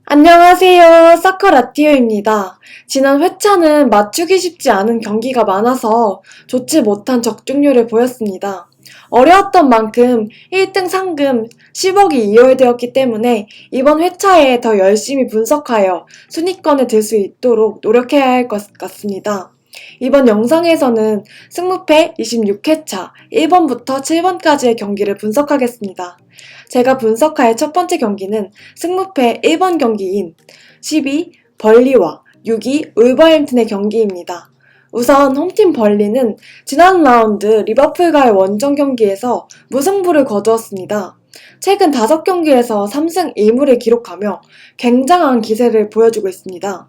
안녕하세요. 사커라티오입니다. 지난 회차는 맞추기 쉽지 않은 경기가 많아서 좋지 못한 적중률을 보였습니다. 어려웠던 만큼 1등 상금 10억이 이월되었기 때문에 이번 회차에 더 열심히 분석하여 순위권에 들 수 있도록 노력해야 할 것 같습니다. 이번 영상에서는 승무패 26회차 1번부터 7번까지의 경기를 분석하겠습니다. 제가 분석할 첫 번째 경기는 승무패 1번 경기인 12 벌리와 6위 울버햄튼의 경기입니다. 우선 홈팀 벌리는 지난 라운드 리버풀과의 원정 경기에서 무승부를 거두었습니다. 최근 5경기에서 3승 1무를 기록하며 굉장한 기세를 보여주고 있습니다.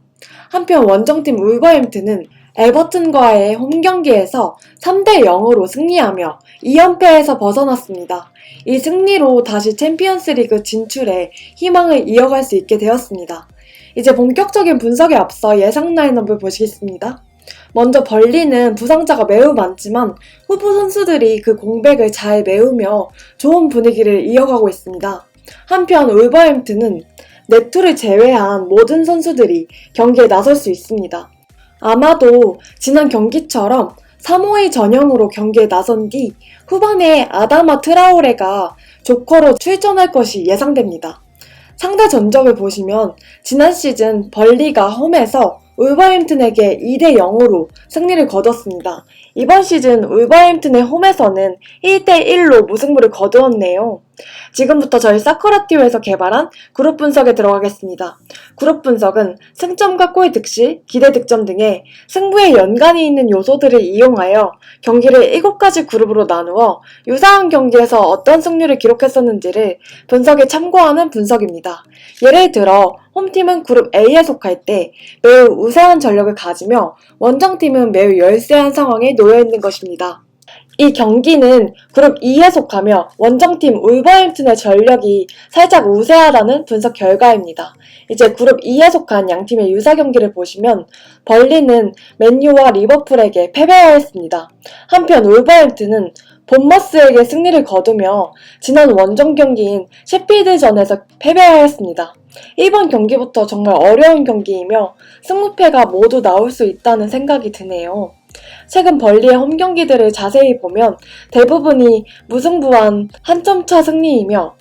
한편 원정팀 울버햄튼은 에버튼과의 홈경기에서 3대 0으로 승리하며 2연패에서 벗어났습니다. 이 승리로 다시 챔피언스리그 진출에 희망을 이어갈 수 있게 되었습니다. 이제 본격적인 분석에 앞서 예상 라인업을 보시겠습니다. 먼저 벌리는 부상자가 매우 많지만 후보 선수들이 그 공백을 잘 메우며 좋은 분위기를 이어가고 있습니다. 한편 울버햄튼은 네투를 제외한 모든 선수들이 경기에 나설 수 있습니다. 아마도 지난 경기처럼 3-5-2 전형으로 경기에 나선 뒤 후반에 아다마 트라오레가 조커로 출전할 것이 예상됩니다. 상대 전적을 보시면 지난 시즌 벌리가 홈에서 울버햄튼에게 2대 0으로 승리를 거뒀습니다. 이번 시즌 울버햄튼의 홈에서는 1대 1로 무승부를 거두었네요. 지금부터 저희 사커라티오에서 개발한 그룹 분석에 들어가겠습니다. 그룹 분석은 승점과 골 득실, 기대 득점 등의 승부에 연관이 있는 요소들을 이용하여 경기를 7가지 그룹으로 나누어 유사한 경기에서 어떤 승률을 기록했었는지를 분석에 참고하는 분석입니다. 예를 들어 홈팀은 그룹 A에 속할 때 매우 우세한 전력을 가지며 원정팀은 매우 열세한 상황에 놓여 있는 것입니다. 이 경기는 그룹 E에 속하며 원정팀 울버햄튼의 전력이 살짝 우세하다는 분석 결과입니다. 이제 그룹 E에 속한 양팀의 유사 경기를 보시면 벌리는 맨유와 리버풀에게 패배하였습니다. 한편 울버햄튼은 본머스에게 승리를 거두며 지난 원정 경기인 셰필드전에서 패배하였습니다. 이번 경기부터 정말 어려운 경기이며 승무패가 모두 나올 수 있다는 생각이 드네요. 최근 벌리의 홈 경기들을 자세히 보면 대부분이 무승부한 한 점 차 승리이며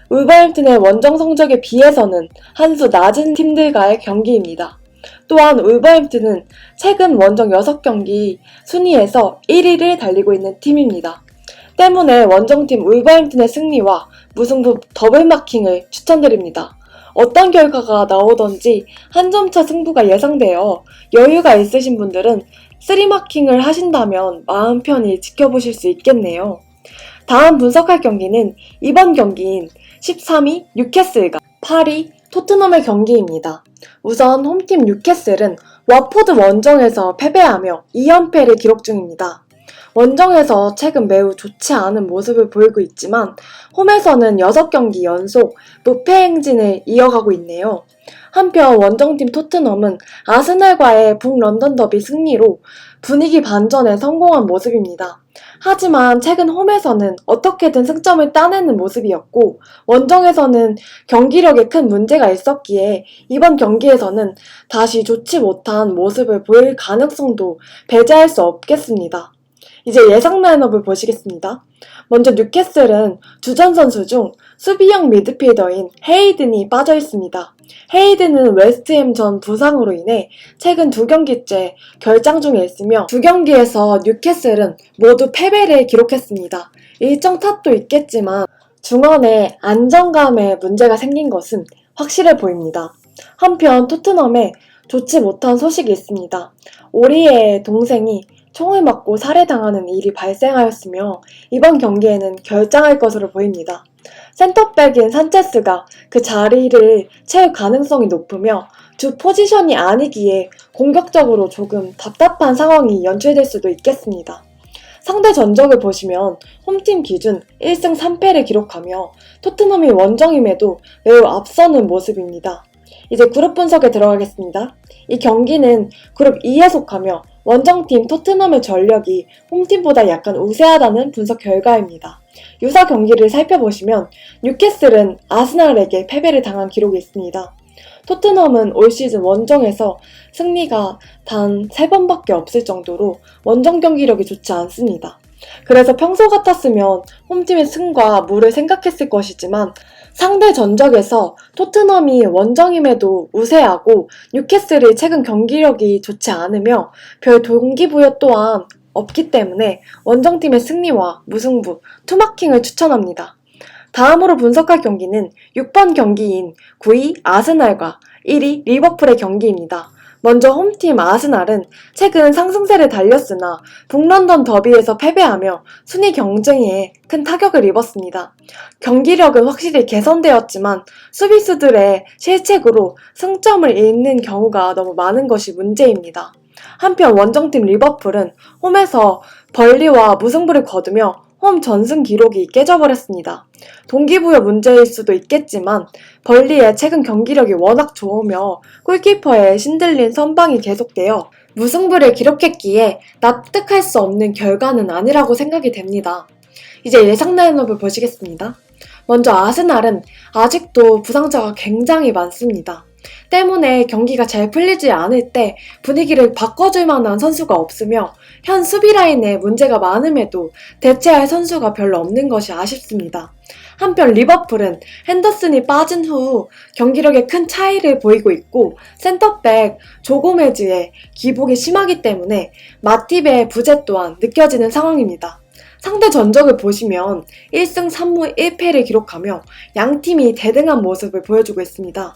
울버햄튼의 원정 성적에 비해서는 한 수 낮은 팀들과의 경기입니다. 또한 울버햄튼은 최근 원정 6경기 순위에서 1위를 달리고 있는 팀입니다. 때문에 원정팀 울버햄튼의 승리와 무승부 더블마킹을 추천드립니다. 어떤 결과가 나오던지 한 점차 승부가 예상되어 여유가 있으신 분들은 3마킹을 하신다면 마음 편히 지켜보실 수 있겠네요. 다음 분석할 경기는 이번 경기인 13위 뉴캐슬과 8위 토트넘의 경기입니다. 우선 홈팀 뉴캐슬은 와포드 원정에서 패배하며 2연패를 기록 중입니다. 원정에서 최근 매우 좋지 않은 모습을 보이고 있지만 홈에서는 6경기 연속 무패 행진을 이어가고 있네요. 한편 원정팀 토트넘은 아스날과의 북런던 더비 승리로 분위기 반전에 성공한 모습입니다. 하지만 최근 홈에서는 어떻게든 승점을 따내는 모습이었고 원정에서는 경기력에 큰 문제가 있었기에 이번 경기에서는 다시 좋지 못한 모습을 보일 가능성도 배제할 수 없겠습니다. 이제 예상 라인업을 보시겠습니다. 먼저 뉴캐슬은 주전 선수 중 수비형 미드필더인 헤이든이 빠져 있습니다. 헤이든은 웨스트햄전 부상으로 인해 최근 2경기째 결장 중에 있으며 2경기에서 뉴캐슬은 모두 패배를 기록했습니다. 일정 탓도 있겠지만 중원에 안정감에 문제가 생긴 것은 확실해 보입니다. 한편 토트넘에 좋지 못한 소식이 있습니다. 오리의 동생이 총을 맞고 살해당하는 일이 발생하였으며 이번 경기에는 결장할 것으로 보입니다. 센터백인 산체스가 그 자리를 채울 가능성이 높으며 주 포지션이 아니기에 공격적으로 조금 답답한 상황이 연출될 수도 있겠습니다. 상대 전적을 보시면 홈팀 기준 1승 3패를 기록하며 토트넘이 원정임에도 매우 앞서는 모습입니다. 이제 그룹 분석에 들어가겠습니다. 이 경기는 그룹 E에 속하며 원정팀 토트넘의 전력이 홈팀보다 약간 우세하다는 분석 결과입니다. 유사 경기를 살펴보시면 뉴캐슬은 아스날에게 패배를 당한 기록이 있습니다. 토트넘은 올 시즌 원정에서 승리가 단 3번밖에 없을 정도로 원정 경기력이 좋지 않습니다. 그래서 평소 같았으면 홈팀의 승과 무를 생각했을 것이지만 상대 전적에서 토트넘이 원정임에도 우세하고 뉴캐슬이 최근 경기력이 좋지 않으며 별 동기부여 또한 없기 때문에 원정팀의 승리와 무승부, 투마킹을 추천합니다. 다음으로 분석할 경기는 6번 경기인 9위 아스날과 1위 리버풀의 경기입니다. 먼저 홈팀 아스날은 최근 상승세를 달렸으나 북런던 더비에서 패배하며 순위 경쟁에 큰 타격을 입었습니다. 경기력은 확실히 개선되었지만 수비수들의 실책으로 승점을 잃는 경우가 너무 많은 것이 문제입니다. 한편 원정팀 리버풀은 홈에서 벌리와 무승부를 거두며 홈 전승 기록이 깨져버렸습니다. 동기부여 문제일 수도 있겠지만 벌리의 최근 경기력이 워낙 좋으며 골키퍼의 신들린 선방이 계속되어 무승부를 기록했기에 납득할 수 없는 결과는 아니라고 생각이 됩니다. 이제 예상 라인업을 보시겠습니다. 먼저 아스날은 아직도 부상자가 굉장히 많습니다. 때문에 경기가 잘 풀리지 않을 때 분위기를 바꿔줄 만한 선수가 없으며 현 수비 라인에 문제가 많음에도 대체할 선수가 별로 없는 것이 아쉽습니다. 한편 리버풀은 핸더슨이 빠진 후 경기력에 큰 차이를 보이고 있고 센터백 조고메즈의 기복이 심하기 때문에 마팁의 부재 또한 느껴지는 상황입니다. 상대 전적을 보시면 1승 3무 1패를 기록하며 양팀이 대등한 모습을 보여주고 있습니다.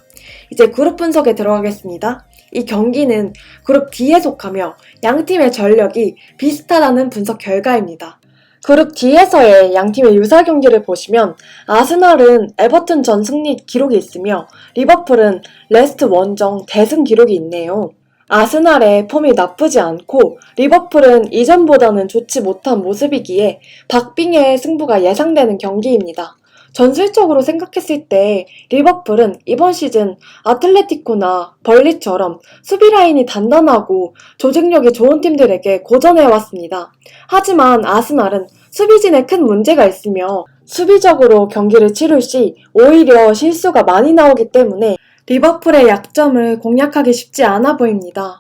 이제 그룹 분석에 들어가겠습니다. 이 경기는 그룹 D에 속하며 양팀의 전력이 비슷하다는 분석 결과입니다. 그룹 D에서의 양팀의 유사 경기를 보시면 아스날은 에버튼 전 승리 기록이 있으며 리버풀은 레스트 원정 대승 기록이 있네요. 아스날의 폼이 나쁘지 않고 리버풀은 이전보다는 좋지 못한 모습이기에 박빙의 승부가 예상되는 경기입니다. 전술적으로 생각했을 때 리버풀은 이번 시즌 아틀레티코나 벌리처럼 수비 라인이 단단하고 조직력이 좋은 팀들에게 고전해왔습니다. 하지만 아스날은 수비진에 큰 문제가 있으며 수비적으로 경기를 치룰 시 오히려 실수가 많이 나오기 때문에 리버풀의 약점을 공략하기 쉽지 않아 보입니다.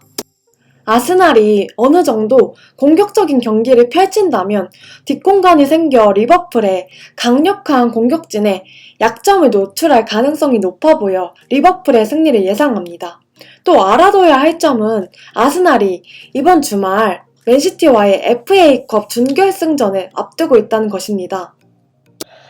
아스날이 어느 정도 공격적인 경기를 펼친다면 뒷공간이 생겨 리버풀의 강력한 공격진에 약점을 노출할 가능성이 높아 보여 리버풀의 승리를 예상합니다. 또 알아둬야 할 점은 아스날이 이번 주말 맨시티와의 FA컵 준결승전을 앞두고 있다는 것입니다.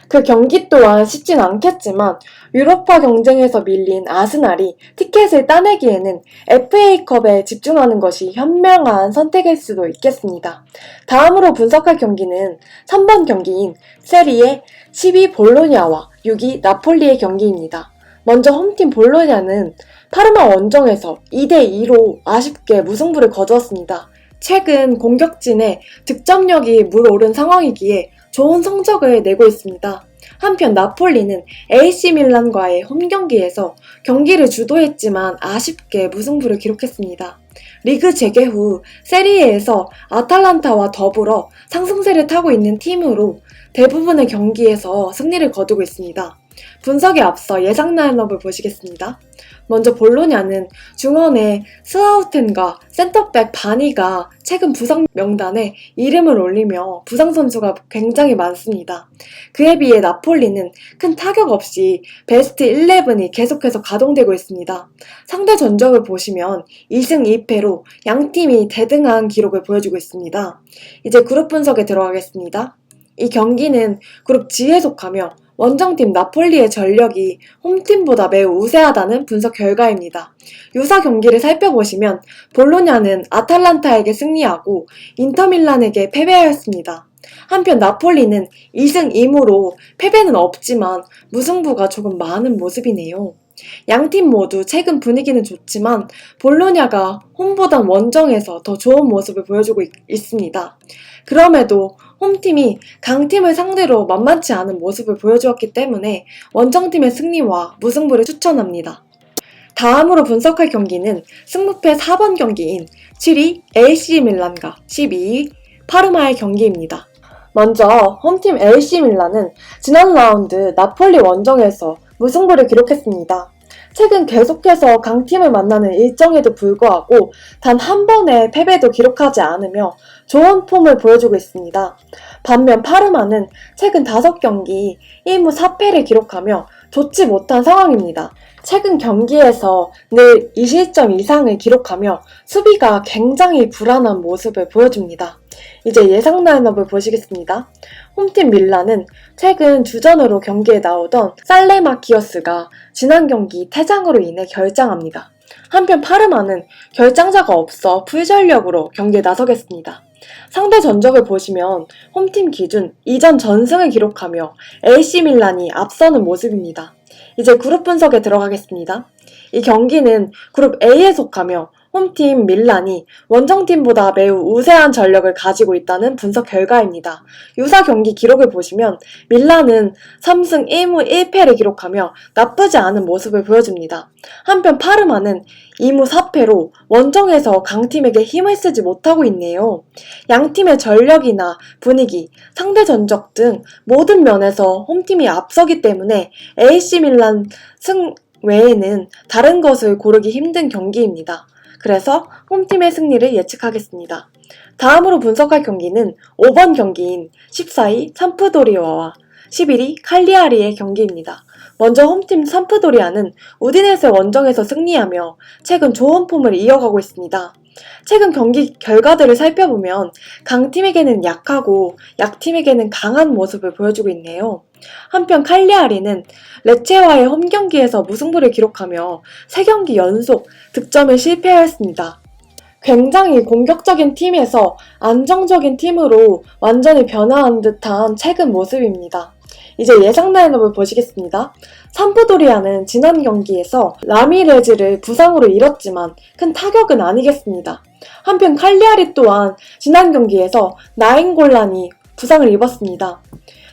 그 경기 또한 쉽진 않겠지만 유로파 경쟁에서 밀린 아스날이 티켓을 따내기에는 FA컵에 집중하는 것이 현명한 선택일 수도 있겠습니다. 다음으로 분석할 경기는 3번 경기인 세리에 10위 볼로냐와 6위 나폴리의 경기입니다. 먼저 홈팀 볼로냐는 파르마 원정에서 2대2로 아쉽게 무승부를 거두었습니다. 최근 공격진의 득점력이 물오른 상황이기에 좋은 성적을 내고 있습니다. 한편 나폴리는 AC 밀란과의 홈경기에서 경기를 주도했지만 아쉽게 무승부를 기록했습니다. 리그 재개 후 세리에에서 아탈란타와 더불어 상승세를 타고 있는 팀으로 대부분의 경기에서 승리를 거두고 있습니다. 분석에 앞서 예상 라인업을 보시겠습니다. 먼저 볼로냐는 중원의 스하우텐과 센터백 바니가 최근 부상 명단에 이름을 올리며 부상 선수가 굉장히 많습니다. 그에 비해 나폴리는 큰 타격 없이 베스트 11이 계속해서 가동되고 있습니다. 상대 전적을 보시면 2승 2패로 양팀이 대등한 기록을 보여주고 있습니다. 이제 그룹 분석에 들어가겠습니다. 이 경기는 그룹 G에 속하며 원정팀 나폴리의 전력이 홈팀보다 매우 우세하다는 분석 결과입니다. 유사 경기를 살펴보시면 볼로냐는 아탈란타에게 승리하고 인터밀란에게 패배하였습니다. 한편 나폴리는 2승 2무로 패배는 없지만 무승부가 조금 많은 모습이네요. 양팀 모두 최근 분위기는 좋지만 볼로냐가 홈보단 원정에서 더 좋은 모습을 보여주고 있습니다. 그럼에도 홈팀이 강팀을 상대로 만만치 않은 모습을 보여주었기 때문에 원정팀의 승리와 무승부를 추천합니다. 다음으로 분석할 경기는 승무패 4번 경기인 7위 AC 밀란과 12위 파르마의 경기입니다. 먼저 홈팀 AC 밀란은 지난 라운드 나폴리 원정에서 무승부를 기록했습니다. 최근 계속해서 강팀을 만나는 일정에도 불구하고 단 한 번의 패배도 기록하지 않으며 좋은 폼을 보여주고 있습니다. 반면 파르마는 최근 5경기 1무 4패를 기록하며 좋지 못한 상황입니다. 최근 경기에서 늘 20점 이상을 기록하며 수비가 굉장히 불안한 모습을 보여줍니다. 이제 예상 라인업을 보시겠습니다. 홈팀 밀란은 최근 주전으로 경기에 나오던 살레마키어스가 지난 경기 퇴장으로 인해 결장합니다. 한편 파르마는 결장자가 없어 풀전력으로 경기에 나서겠습니다. 상대 전적을 보시면 홈팀 기준 이전 전승을 기록하며 AC 밀란이 앞서는 모습입니다. 이제 그룹 분석에 들어가겠습니다. 이 경기는 그룹 A에 속하며 홈팀 밀란이 원정팀보다 매우 우세한 전력을 가지고 있다는 분석 결과입니다. 유사 경기 기록을 보시면 밀란은 3승 1무 1패를 기록하며 나쁘지 않은 모습을 보여줍니다. 한편 파르마는 2무 4패로 원정에서 강팀에게 힘을 쓰지 못하고 있네요. 양팀의 전력이나 분위기, 상대 전적 등 모든 면에서 홈팀이 앞서기 때문에 AC 밀란 승 외에는 다른 것을 고르기 힘든 경기입니다. 그래서 홈팀의 승리를 예측하겠습니다. 다음으로 분석할 경기는 5번 경기인 14위 삼프도리아와 11위 칼리아리의 경기입니다. 먼저 홈팀 삼프도리아는 우디네세 원정에서 승리하며 최근 좋은 폼을 이어가고 있습니다. 최근 경기 결과들을 살펴보면 강팀에게는 약하고 약팀에게는 강한 모습을 보여주고 있네요. 한편 칼리아리는 레체와의 홈경기에서 무승부를 기록하며 3경기 연속 득점에 실패하였습니다. 굉장히 공격적인 팀에서 안정적인 팀으로 완전히 변화한 듯한 최근 모습입니다. 이제 예상 라인업을 보시겠습니다. 삼프도리아는 지난 경기에서 라미레즈를 부상으로 잃었지만 큰 타격은 아니겠습니다. 한편 칼리아리 또한 지난 경기에서 나인골란이 부상을 입었습니다.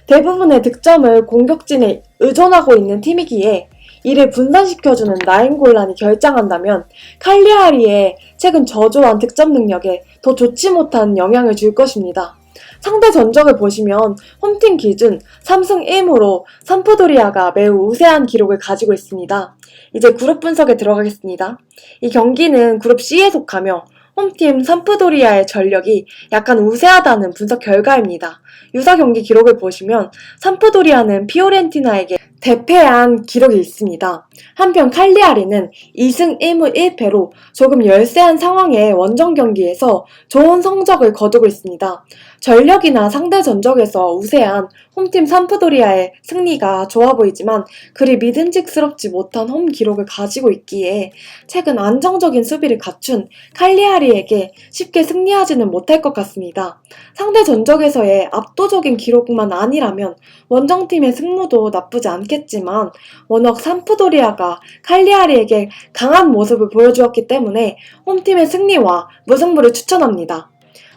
대부분의 득점을 공격진에 의존하고 있는 팀이기에 이를 분산시켜주는 나인골란이 결장한다면 칼리아리의 최근 저조한 득점 능력에 더 좋지 못한 영향을 줄 것입니다. 상대 전적을 보시면 홈팀 기준 3승 1무로 삼프도리아가 매우 우세한 기록을 가지고 있습니다. 이제 그룹 분석에 들어가겠습니다. 이 경기는 그룹 C에 속하며 홈팀 삼프도리아의 전력이 약간 우세하다는 분석 결과입니다. 유사 경기 기록을 보시면 삼프도리아는 피오렌티나에게 대패한 기록이 있습니다. 한편 칼리아리는 2승 1무 1패로 조금 열세한 상황의 원정 경기에서 좋은 성적을 거두고 있습니다. 전력이나 상대 전적에서 우세한 홈팀 삼프도리아의 승리가 좋아 보이지만 그리 믿음직스럽지 못한 홈 기록을 가지고 있기에 최근 안정적인 수비를 갖춘 칼리아리에게 쉽게 승리하지는 못할 것 같습니다. 상대 전적에서의 압도적인 기록만 아니라면 원정팀의 승무도 나쁘지 않겠지만 워낙 삼프도리아가 칼리아리에게 강한 모습을 보여주었기 때문에 홈팀의 승리와 무승부를 추천합니다.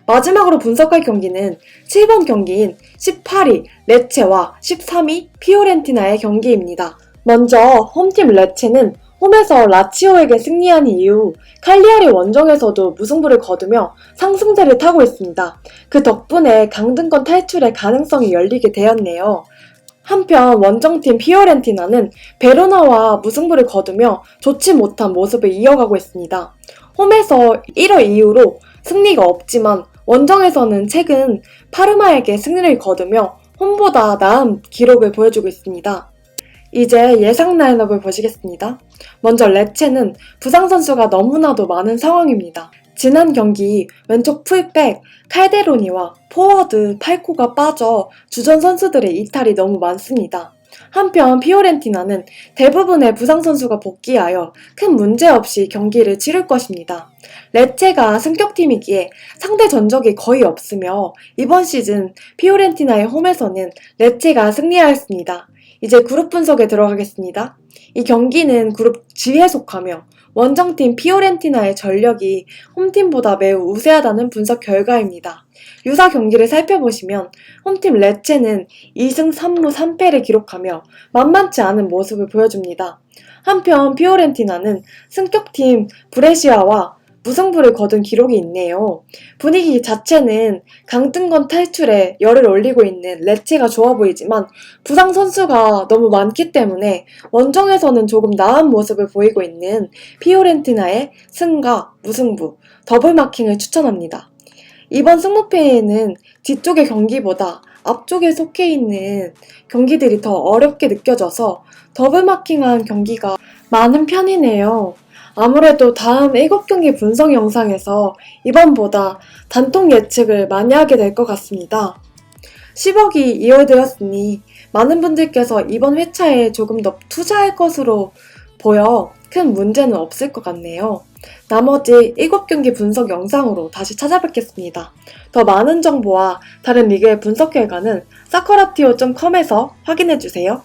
마지막으로 분석할 경기는 7번 경기인 18위 레체와 13위 피오렌티나의 경기입니다. 먼저 홈팀 레체는 홈에서 라치오에게 승리한 이후 칼리아리 원정에서도 무승부를 거두며 상승세를 타고 있습니다. 그 덕분에 강등권 탈출의 가능성이 열리게 되었네요. 한편 원정팀 피오렌티나는 베로나와 무승부를 거두며 좋지 못한 모습을 이어가고 있습니다. 홈에서 1월 이후로 승리가 없지만 원정에서는 최근 파르마에게 승리를 거두며 홈보다 나은 기록을 보여주고 있습니다. 이제 예상 라인업을 보시겠습니다. 먼저 레체는 부상 선수가 너무나도 많은 상황입니다. 지난 경기 왼쪽 풀백 칼데로니와 포워드 팔코가 빠져 주전 선수들의 이탈이 너무 많습니다. 한편 피오렌티나는 대부분의 부상 선수가 복귀하여 큰 문제 없이 경기를 치를 것입니다. 레체가 승격팀이기에 상대 전적이 거의 없으며 이번 시즌 피오렌티나의 홈에서는 레체가 승리하였습니다. 이제 그룹 분석에 들어가겠습니다. 이 경기는 그룹 G에 속하며 원정팀 피오렌티나의 전력이 홈팀보다 매우 우세하다는 분석 결과입니다. 유사 경기를 살펴보시면 홈팀 레체는 2승 3무 3패를 기록하며 만만치 않은 모습을 보여줍니다. 한편 피오렌티나는 승격팀 브레시아와 무승부를 거둔 기록이 있네요. 분위기 자체는 강등권 탈출에 열을 올리고 있는 레체가 좋아 보이지만 부상 선수가 너무 많기 때문에 원정에서는 조금 나은 모습을 보이고 있는 피오렌티나의 승과 무승부, 더블마킹을 추천합니다. 이번 승부패에는 뒤쪽의 경기보다 앞쪽에 속해 있는 경기들이 더 어렵게 느껴져서 더블마킹한 경기가 많은 편이네요. 아무래도 다음 7경기 분석 영상에서 이번보다 단통 예측을 많이 하게 될 것 같습니다. 10억이 이월되었으니 많은 분들께서 이번 회차에 조금 더 투자할 것으로 보여 큰 문제는 없을 것 같네요. 나머지 7경기 분석 영상으로 다시 찾아뵙겠습니다. 더 많은 정보와 다른 리그의 분석 결과는 사커라티오.com에서 확인해주세요.